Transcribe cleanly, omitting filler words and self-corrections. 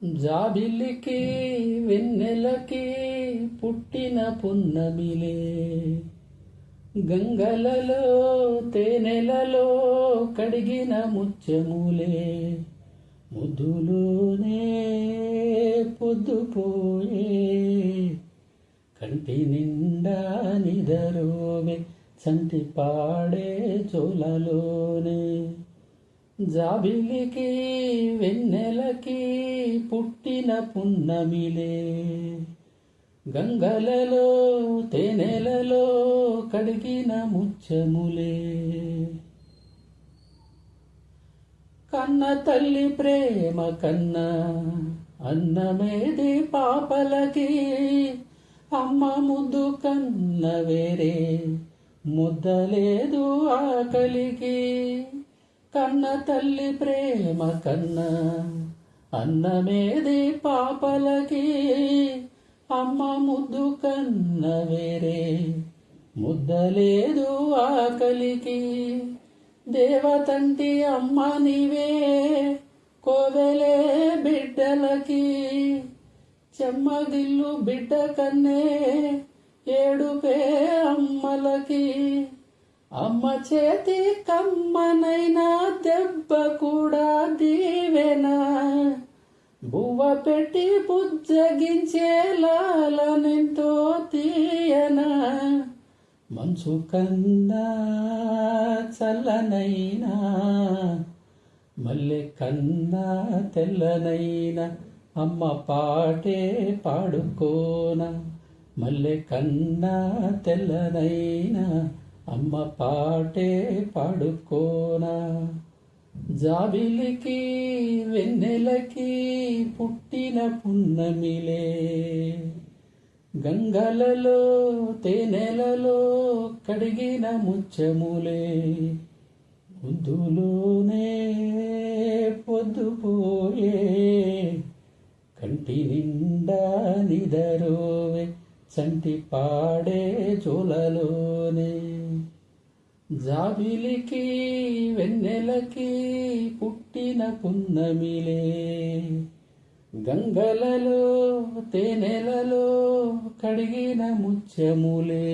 జాబిల్లికి వెన్నెలకి పుట్టిన పున్నమిలే, గంగలలో తేనెలలో కడిగిన ముత్యములే, ముద్దులోనే పొద్దుపోయే కంటి నిండా నిదరోవే చంటి పాడే చోలలోనే. జాబిలికి వెన్నెలకి పుట్టిన పున్నమిలే, గంగలలో తేనెలలో కడిగిన ముత్యములే. కన్న తల్లి ప్రేమ కన్నా అన్నమేది పాపలకి, అమ్మ ముద్దు కన్న వేరే ముద్దలేదు ఆకలికి. కన్న తల్లి ప్రేమ కన్నా అన్నమేది పాపలకి, అమ్మ ముద్దు కన్న వేరే ముద్దలేదు ఆకలికి. దేవతంటి అమ్మ నీవే కోవెలే బిడ్డలకి, చెమ్మగిల్లు బిడ్డ కన్నే ఏడుపే అమ్మలకి. అమ్మ చేతి కమ్మనైనా దెబ్బ కూడా దీవెనా, బువ్వ పెట్టి బుజ్జగించే లాలనెంతో తీయనా. మంచు కన్నా చల్లనైనా, మల్లె కన్నా తెల్లనైనా, అమ్మ పాటే పాడుకోనా. మల్లె కన్నా తెల్లనైనా, అమ్మ పాటే పాడుకోనా. జాబిలికి వెన్నెలకి పుట్టిన పున్నమిలే, గంగలలో తేనెలలో కడిగిన ముత్యములే, ముద్దులోనే పొద్దుపోయే కంటి నిండా నిదరోవే చంటి పాడే చోలలోనే. జాబిలికి వెన్నెలకి పుట్టిన పున్నమిలే, గంగలలో తేనెలలో కడిగిన ముత్యములే.